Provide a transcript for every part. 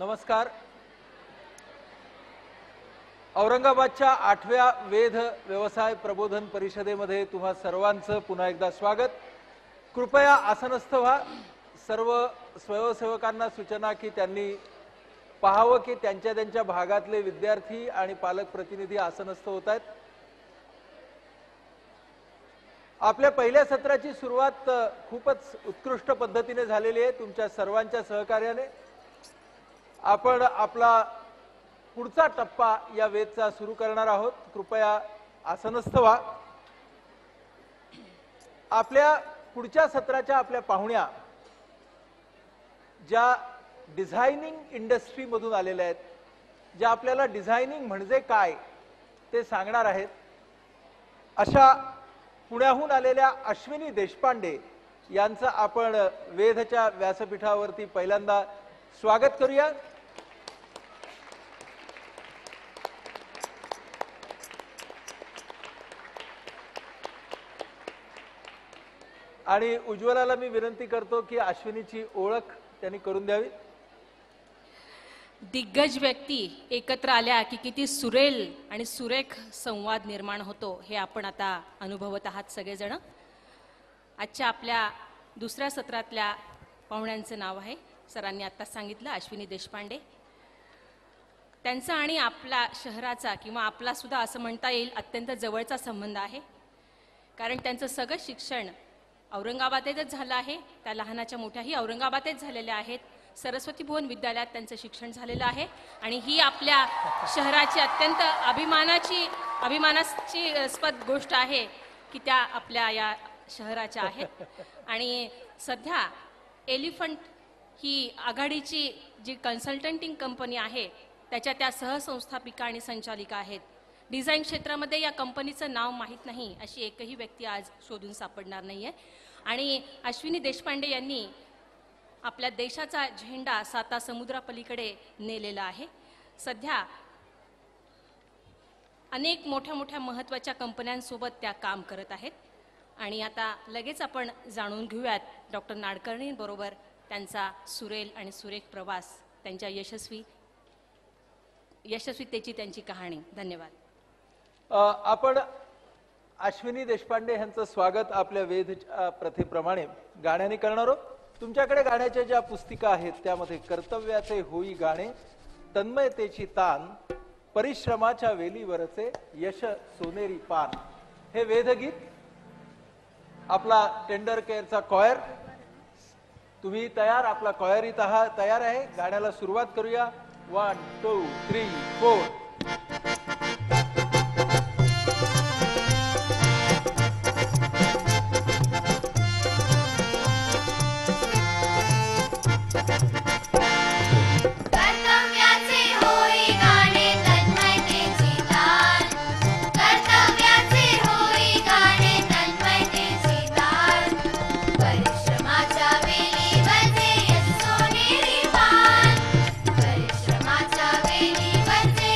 नमस्कार. औरंगाबादच्या 8व्या वेध व्यवसाय प्रबोधन परिषदेमध्ये तुम्हा सर्वांचं पुन्हा एकदा स्वागत. कृपया आसनस्थ व्हा. सर्व स्वयंसेवकांना सूचना की त्यांनी पाहावं की त्यांच्या भागातले विद्यार्थी आणि पालक प्रतिनिधी आसनस्थ होत आहेत. आपल्या पहिल्या सत्राची सुरुवात खूपच उत्कृष्ट पद्धतीने झालेली आहे. तुमच्या सर्वांच्या सहकार्याने आपण आपला पुढचा टप्पा या वेधचा सुरू करणार आहोत. कृपया आसनस्थ व्हा. आपल्या पुढच्या सत्राच्या आपल्या पाहुण्या ज्या डिझायनिंग इंडस्ट्री मधून आलेल्या आहेत, ज्या आपल्याला डिझायनिंग म्हणजे काय ते सांगणार आहेत, अशा पुण्याहून आलेल्या अश्विनी देशपांडे यांचं आपण वेधच्या व्यासपीठावरती पहिल्यांदा स्वागत करूया. आणि उज्ज्वलाला मी विनंती करतो की अश्विनीची ओळख त्यांनी करून द्यावी. दिग्गज व्यक्ती एकत्र आल्या की किती सुरेल आणि सुरेख संवाद निर्माण होतो हे आपण आता अनुभवत आहात सगळेजण. आजच्या आपल्या दुसऱ्या सत्रातल्या पाहुण्यांचं नाव आहे, सरांनी आता सांगितलं, अश्विनी देशपांडे. त्यांचा आणि आपला शहराचा किंवा आपला सुद्धा असं म्हणता येईल अत्यंत जवळचा संबंध आहे. कारण त्यांचं सगळं शिक्षण औरंगाबादेतच झालं आहे. त्या लहानाच्या मोठ्याही औरंगाबादेत झालेल्या आहेत. सरस्वती भुवन विद्यालयात त्यांचं शिक्षण झालेलं आहे आणि ही आपल्या शहराची अत्यंत अभिमानास्पद गोष्ट आहे की त्या आपल्या या शहराच्या आहेत. आणि सध्या एलिफंट ही आघाडीची जी कन्सल्टंटिंग कंपनी आहे त्याच्या त्या सहसंस्थापिका आणि संचालिका आहेत. डिझाईन क्षेत्रामध्ये या कंपनीचं नाव माहीत नाही अशी एकही व्यक्ती आज शोधून सापडणार नाही आहे. आणि अश्विनी देशपांडे यांनी आपल्या देशाचा झेंडा 7 समुद्रापलीकडे नेलेला आहे. सध्या अनेक मोठ्या महत्त्वाच्या कंपन्यांसोबत त्या काम करत आहेत. आणि आता लगेच आपण जाणून घेऊयात डॉक्टर नाडकर्णींबरोबर त्यांचा सुरेल आणि सुरेख प्रवास, त्यांच्या यशस्वीतेची त्यांची कहाणी. धन्यवाद. आपण अश्विनी देशपांडे यांचं स्वागत आपल्या वेधच्या प्रथेप्रमाणे गाण्याने करणार आहोत. तुमच्याकडे गाण्याच्या ज्या पुस्तिका आहेत त्यामध्ये कर्तव्याचे होई गाणे, तन्मयतेची तान, परिश्रमाच्या वेलीवरचे यश सोनेरी पान, हे वेधगीत. आपला टेंडर केअरचा कॉयर, तुम्ही तयार, आपला कॉयर तयार आहे. गाण्याला सुरुवात करूया. 1 2 3 4. परिश्रमाच्या वेलीवरचे यश सोनेरी पान, परिश्रमाच्या वेलीवरचे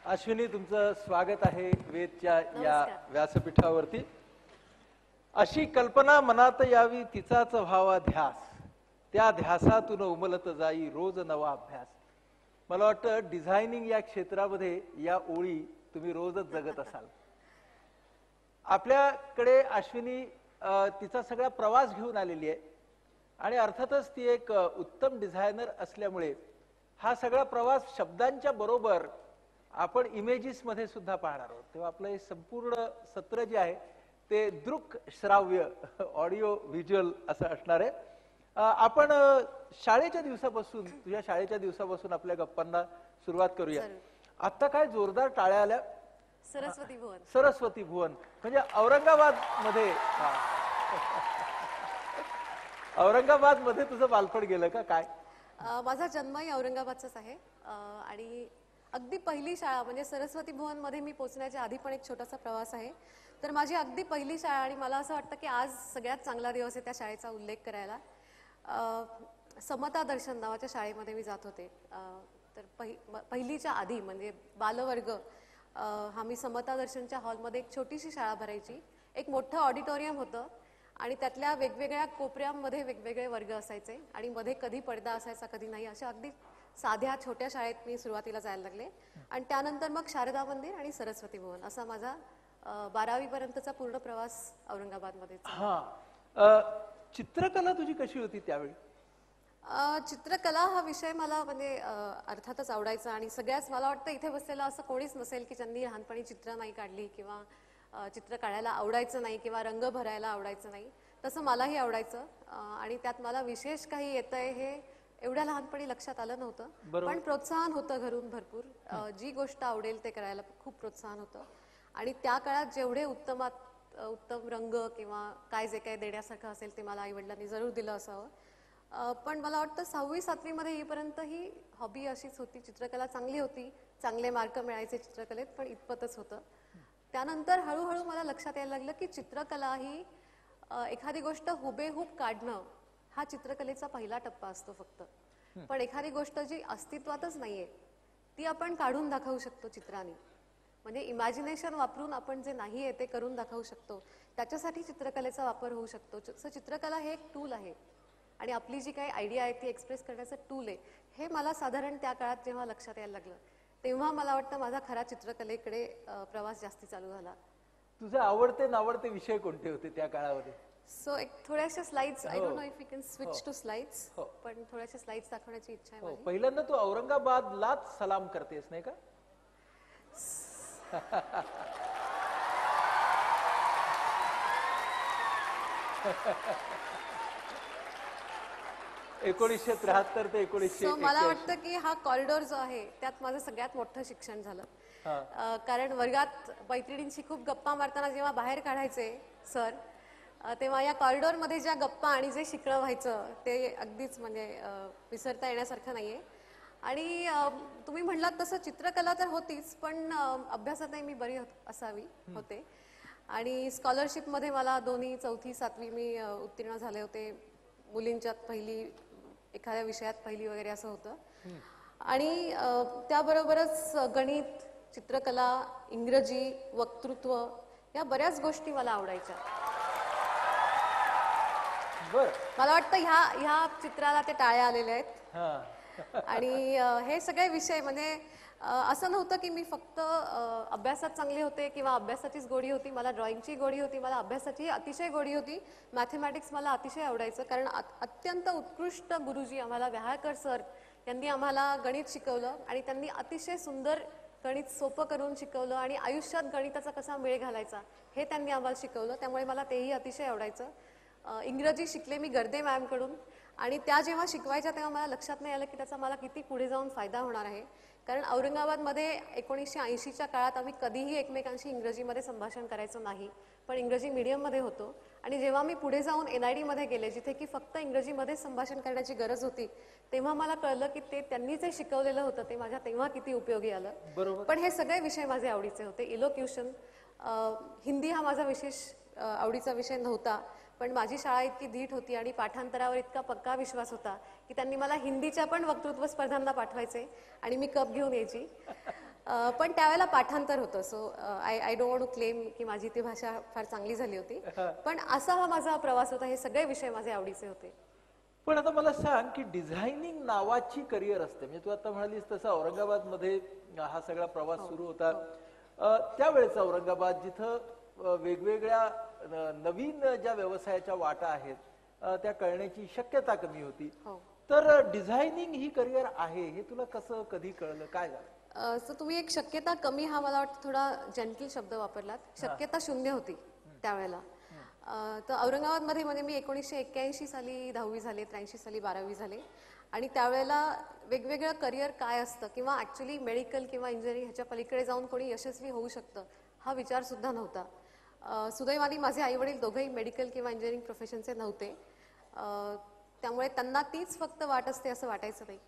अश्विनी, तुमचं स्वागत आहे वेदच्या या नमस्कार. व्यासपीठावरती. अशी कल्पना मनात यावी तिचाच व्हावा ध्यास, त्या ध्यासातून उमलत जाई रोज नवा अभ्यास. मला वाटतं डिझायनिंग या क्षेत्रामध्ये या ओळी तुम्ही रोजच जगत असाल. आपल्याकडे अश्विनी तिचा सगळा प्रवास घेऊन आलेली आहे आणि अर्थातच ती एक उत्तम डिझायनर असल्यामुळे हा सगळा प्रवास शब्दांच्या बरोबर आपण इमेजेस मध्ये सुद्धा पाहणार आहोत. तेव्हा आपलं हे संपूर्ण सत्र जे आहे ते दृक श्राव्य ऑडिओ व्हिज्युअल असं असणार आहे. आपण शाळेच्या दिवसापासून, तुझ्या शाळेच्या दिवसापासून आपल्या गप्पांना सुरुवात करूया. आता काय जोरदार टाळ्या आल्या. सरस्वती भुवन. सरस्वती भुवन म्हणजे औरंगाबाद मध्ये. औरंगाबाद मध्ये तुझं बालपण गेलं का काय? माझा जन्मही औरंगाबादचाच आहे आणि अगदी पहिली शाळा म्हणजे सरस्वती भुवन मध्ये मी पोहोचण्याच्या आधी पण एक छोटासा प्रवास आहे. तर माझी अगदी पहिली शाळा आणि मला असं वाटतं की आज सगळ्यात चांगला दिवस आहे त्या शाळेचा उल्लेख करायला. समता दर्शन नावाच्या शाळेमध्ये मी जात होते. तर पहिलीच्या आधी म्हणजे बालवर्ग हा मी समता दर्शनच्या हॉलमध्ये एक छोटीशी शाळा भरायची. एक मोठं ऑडिटोरियम होतं आणि त्यातल्या वेगवेगळ्या कोपऱ्यांमध्ये वेगवेगळे वर्ग असायचे आणि मध्ये कधी पडदा असायचा कधी नाही. अशा अगदी साध्या छोट्या शाळेत मी सुरुवातीला जायला लागले आणि त्यानंतर मग शारदा मंदिर आणि सरस्वती भुवन असा माझा 12वी पर्यंतचा पूर्ण प्रवास औरंगाबादमध्ये. चित्रकला तुझी कशी होती त्यावेळी? चित्रकला हा विषय मला म्हणजे अर्थातच आवडायचा आणि सगळ्याच मला वाटतं इथे बसलेला असं कोणीच नसेल की ज्यांनी लहानपणी चित्र नाही काढली किंवा चित्र काढायला आवडायचं नाही किंवा रंग भरायला आवडायचं नाही. तसं मलाही आवडायचं आणि त्यात मला विशेष काही येतंय हे एवढ्या लहानपणी लक्षात आलं नव्हतं. पण प्रोत्साहन होतं घरून भरपूर. जी गोष्ट आवडेल ते करायला खूप प्रोत्साहन होतं आणि त्या काळात जेवढे उत्तम रंग किंवा काय जे काय देण्यासारखं असेल ते मला आईवडिलांनी जरूर दिलं असावं. पण मला वाटतं 6वी-7वी मध्ये येईपर्यंत ही हॉबी अशीच होती. चित्रकला चांगली होती, चांगले मार्क मिळायचे चित्रकलेत, पण इतपतच होतं. त्यानंतर हळूहळू मला लक्षात यायला लागलं की चित्रकला ही एखादी गोष्ट हुबेहूब काढणं हा चित्रकलेचा पहिला टप्पा असतो फक्त. पण एखादी गोष्ट जी अस्तित्वातच नाहीये ती आपण काढून दाखवू शकतो चित्राने. म्हणजे इमॅजिनेशन वापरून आपण जे नाहीये ते करून दाखवू शकतो. त्याच्यासाठी चित्रकलेचा वापर होऊ शकतो. चित्रकला हे एक टूल आहे आणि आपली जी काही आयडिया आहे ती एक्सप्रेस करण्याचं टूल आहे. हे मला साधारण त्या काळात जेव्हा लक्षात यायला लागलं तेव्हा मला वाटतं माझा खरा चित्रकलेकडे प्रवास जास्ती चालू झाला. तुझे आवडते नावडते विषय कोणते होते त्या काळामध्ये? सो एक थोड्याशा slides, I don't know if you can switch to slides, पण थोड्याशा स्लाइड्स दाखवण्याची इच्छा आहे माझी. पहिल्यांदा तू औरंगाबादलाच सलाम करतेस नाही का? 1973 ते 1981. मला वाटतं की हा कॉरिडॉर जो आहे त्यात माझं सगळ्यात मोठं शिक्षण झालं. कारण वर्गात मैत्रिणींशी खूप गप्पा मारताना जेव्हा बाहेर काढायचे सर, तेव्हा या कॉरिडॉर मध्ये ज्या गप्पा आणि जे शिकणं व्हायचं ते अगदीच म्हणजे विसरता येण्यासारखं नाहीये. आणि तुम्ही म्हणलात तसं चित्रकला तर होतीच, पण अभ्यासातही मी बरी असावी होते आणि स्कॉलरशिपमध्ये मला 2वी, 4थी, 7वी मी उत्तीर्ण झाले होते. मुलींच्यात पहिली, एखाद्या विषयात पहिली वगैरे असं होतं. आणि त्याबरोबरच गणित, चित्रकला, इंग्रजी, वक्तृत्व या बऱ्याच गोष्टी मला आवडायच्या. मला वाटतं ह्या चित्राला ते टाळ्या आलेल्या आहेत. आणि हे सगळे विषय म्हणजे असं नव्हतं की मी फक्त अभ्यासात चांगले होते किंवा अभ्यासाचीच गोडी होती. मला ड्रॉइंगची गोडी होती, मला अभ्यासाची अतिशय गोडी होती. मॅथमॅटिक्स मला अतिशय आवडायचं कारण अत्यंत उत्कृष्ट गुरुजी आम्हाला व्याहाळकर सर यांनी आम्हाला गणित शिकवलं आणि त्यांनी अतिशय सुंदर गणित सोपं करून शिकवलं आणि आयुष्यात गणिताचा कसा मेळ घालायचा हे त्यांनी आम्हाला शिकवलं. त्यामुळे मला तेही अतिशय आवडायचं. इंग्रजी शिकले मी गर्दे मॅमकडून आणि त्या जेव्हा शिकवायच्या तेव्हा मला लक्षात नाही आलं की त्याचा मला किती पुढे जाऊन फायदा होणार आहे. कारण औरंगाबादमध्ये 1980च्या काळात आम्ही कधीही एकमेकांशी इंग्रजीमध्ये संभाषण करायचो नाही, पण इंग्रजी मीडियममध्ये होतो. आणि जेव्हा मी पुढे जाऊन NID मध्ये गेले जिथे की फक्त इंग्रजीमध्ये संभाषण करण्याची गरज होती, तेव्हा मला कळलं की ते त्यांनी जे शिकवलेलं होतं ते माझ्या तेव्हा किती उपयोगी आलं. पण हे सगळे विषय माझे आवडीचे होते. इलोक्युशन, हिंदी हा माझा विशेष आवडीचा विषय नव्हता, पण माझी शाळा इतकी धीट होती आणि पाठांतरावर इतका पक्का विश्वास होता की त्यांनी मला हिंदीच्या पण वक्तृत्व स्पर्धांना पाठवायचे आणि मी कप घेऊन यायची. पण त्यावेळेला पाठांतर होतं. So I don't want to claim की माझी ती भाषा फार चांगली झाली होती. पण असा हा माझा प्रवास होता. हे सगळे विषय माझे आवडीचे होते. पण आता मला सांग की डिझायनिंग नावाची करिअर असते, म्हणजे तू आता म्हणालीस तसं औरंगाबादमध्ये हा सगळा प्रवास सुरू होता. त्यावेळेचा औरंगाबाद जिथं वेगवेगळ्या नवीन ज्या व्यवसायाच्या वाटा आहेत त्या कळण्याची शक्यता कमी होती. हो. तर डिझायनिंग ही करिअर आहे हे तुला कसं कधी कळलं, काय झालं? सो तुम्ही एक शक्यता कमी हा मला वाटतं थोडा जेंटल शब्द वापरलात. शक्यता शून्य होती त्यावेळेला. तर औरंगाबादमध्ये म्हणजे मी 1981 साली 10वी झाले, 83 साली 12वी झाले आणि त्यावेळेला वेगवेगळं करिअर काय असतं किंवा ॲक्च्युली मेडिकल किंवा इंजिनिअरिंग ह्याच्या पलीकडे जाऊन कोणी यशस्वी होऊ शकतं हा विचार सुद्धा नव्हता. सुदैवाने माझे आईवडील दोघंही मेडिकल किंवा इंजिनिअरिंग प्रोफेशनचे नव्हते. त्यामुळे त्यांना तीच फक्त वाट असते असं वाटायचं नाही.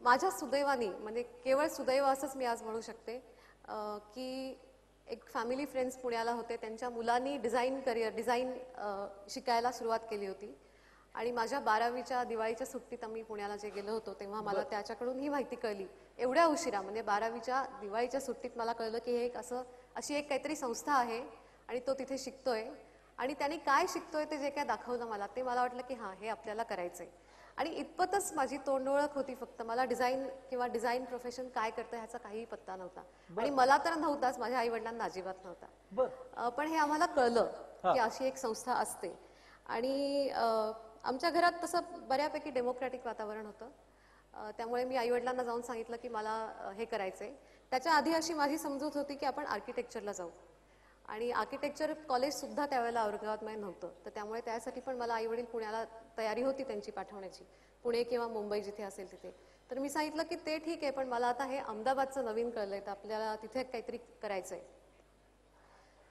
माझ्या सुदैवाने म्हणजे केवळ सुदैव असंच मी आज म्हणू शकते की एक फॅमिली फ्रेंड्स पुण्याला होते. त्यांच्या मुलांनी डिझाईन शिकायला सुरुवात केली होती आणि माझ्या 12वीच्या दिवाळीच्या सुट्टीत आम्ही पुण्याला जे गेलो होतो तेव्हा मला त्याच्याकडून ही माहिती कळली. एवढ्या उशिरा म्हणजे 12वीच्या दिवाळीच्या सुट्टीत मला कळलं की हे एक अशी एक काहीतरी संस्था आहे आणि तो तिथे शिकतोय आणि त्यांनी काय शिकतोय ते जे काय दाखवलं मला ते मला वाटलं की हां हे आपल्याला करायचंय. आणि इतपतच माझी तोंडओळख होती. फक्त मला डिझाईन प्रोफेशन काय करतं ह्याचा काही पत्ता नव्हता आणि मला तर नव्हताच, माझ्या आई वडिलांना अजिबात नव्हता. पण हे आम्हाला कळलं की अशी एक संस्था असते आणि आमच्या घरात तसं बऱ्यापैकी डेमोक्रॅटिक वातावरण होतं. त्यामुळे मी आई वडिलांना जाऊन सांगितलं की मला हे करायचंय. त्याच्या आधी अशी माझी समजूत होती की आपण आर्किटेक्चरला जाऊ आणि आर्किटेक्चर कॉलेज सुद्धा त्यावेळेला औरंगाबादमध्ये नव्हतं. तर त्यामुळे त्यासाठी पण मला आईवडील पुण्याला तयारी होती त्यांची पाठवण्याची, पुणे किंवा मुंबई जिथे असेल तिथे. तर मी सांगितलं की ते ठीक आहे पण मला आता हे अहमदाबादचं नवीन कळलंय तर आपल्याला तिथे काहीतरी करायचंय.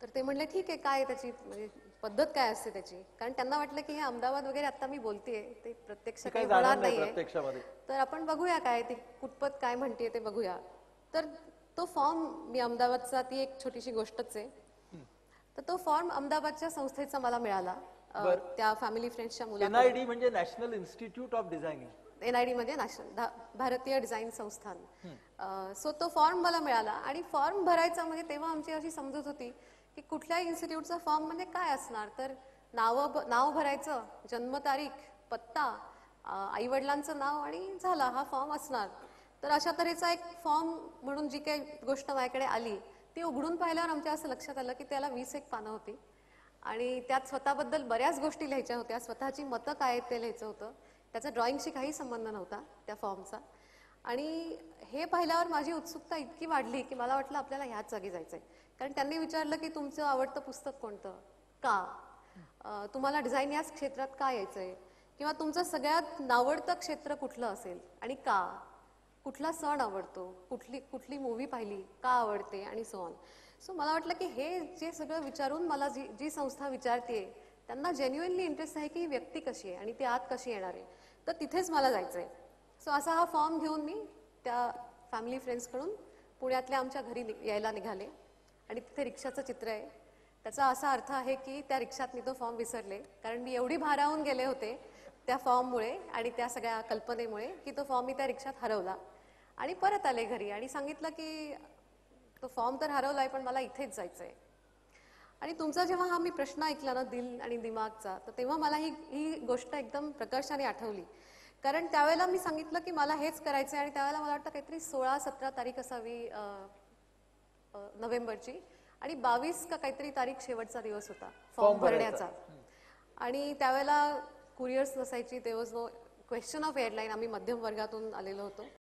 तर ते म्हणले ठीक आहे, काय त्याची म्हणजे पद्धत काय असते त्याची, कारण त्यांना वाटलं की हे अहमदाबाद वगैरे आता मी बोलतेय ते प्रत्यक्ष काही होणार नाहीये, तर आपण बघूया काय ते कुठपत काय म्हणते ते बघूया. तर तो फॉर्म मी अहमदाबादचा, ती एक छोटीशी गोष्टच आहे, तर तो फॉर्म अहमदाबादच्या संस्थेचा मला मिळाला त्या फॅमिली फ्रेंड्सच्या मुलांना. NID म्हणजे national institute of designing. NID म्हणजे भारतीय डिझाईन संस्थान. सो तो फॉर्म मला मिळाला आणि फॉर्म भरायचा म्हणजे तेव्हा आमची अशी समजूत होती की कुठल्याही इन्स्टिट्यूटचा फॉर्म म्हणजे काय असणार, तर नाव भरायचं, जन्मतारीख, पत्ता, आई वडिलांचं नाव आणि झाला हा फॉर्म असणार. तर अशा तऱ्हेचा एक फॉर्म म्हणून जी काही गोष्ट माझ्याकडे आली ती उघडून पाहिल्यावर आमच्या असं लक्षात आलं की त्याला 20 पानं होती आणि त्यात स्वतःबद्दल बऱ्याच गोष्टी लिहायच्या होत्या, स्वतःची मतं काय आहेत ते लिहायचं होतं. त्याचा ड्रॉइंगशी काही संबंध नव्हता त्या फॉर्मचा. आणि हे पाहिल्यावर माझी उत्सुकता इतकी वाढली की मला वाटलं आपल्याला ह्याच जागी जायचंय. कारण त्यांनी विचारलं की तुमचं आवडतं पुस्तक कोणतं, का तुम्हाला डिझाईन याच क्षेत्रात का यायचंय, किंवा तुमचं सगळ्यात नावडतं क्षेत्र कुठलं असेल आणि का, कुठला सण आवडतो, कुठली मूवी पाहिली, का आवडते आणि सो ऑन. सो मला वाटलं की हे जे सगळं विचारून मला जी संस्था विचारते त्यांना जेन्युइनली इंटरेस्ट आहे की ही व्यक्ती कशी आहे आणि ती आत कशी येणार आहे, तर तिथेच मला जायचं आहे. सो असा हा फॉर्म घेऊन मी त्या फॅमिली फ्रेंड्सकडून पुण्यातल्या आमच्या घरी यायला निघाले आणि तिथे रिक्षाचं चित्र आहे. त्याचा असा अर्थ आहे की त्या रिक्षात मी तो फॉर्म विसरले, कारण मी एवढी भारावून गेले होते त्या फॉर्ममुळे आणि त्या सगळ्या कल्पनेमुळे की तो फॉर्म मी त्या रिक्षात हरवला आणि परत आले घरी आणि सांगितलं की तो फॉर्म तर हरवलाय पण मला इथेच जायचंय. आणि तुमचा जेव्हा हा मी प्रश्न ऐकला ना दिल आणि दिमागचा, तर तेव्हा मला ही गोष्ट एकदम प्रकर्षाने आठवली. कारण त्यावेळेला मी सांगितलं की मला हेच करायचंय आणि त्यावेळेला मला वाटतं काहीतरी 16-17 तारीख असावी नोव्हेंबरची आणि 22 का काहीतरी तारीख शेवटचा दिवस होता फॉर्म भरण्याचा. आणि त्यावेळेला कुरिअर्स नसायची, there was no question of airline. आम्ही मध्यम वर्गातून आलेलो होतो.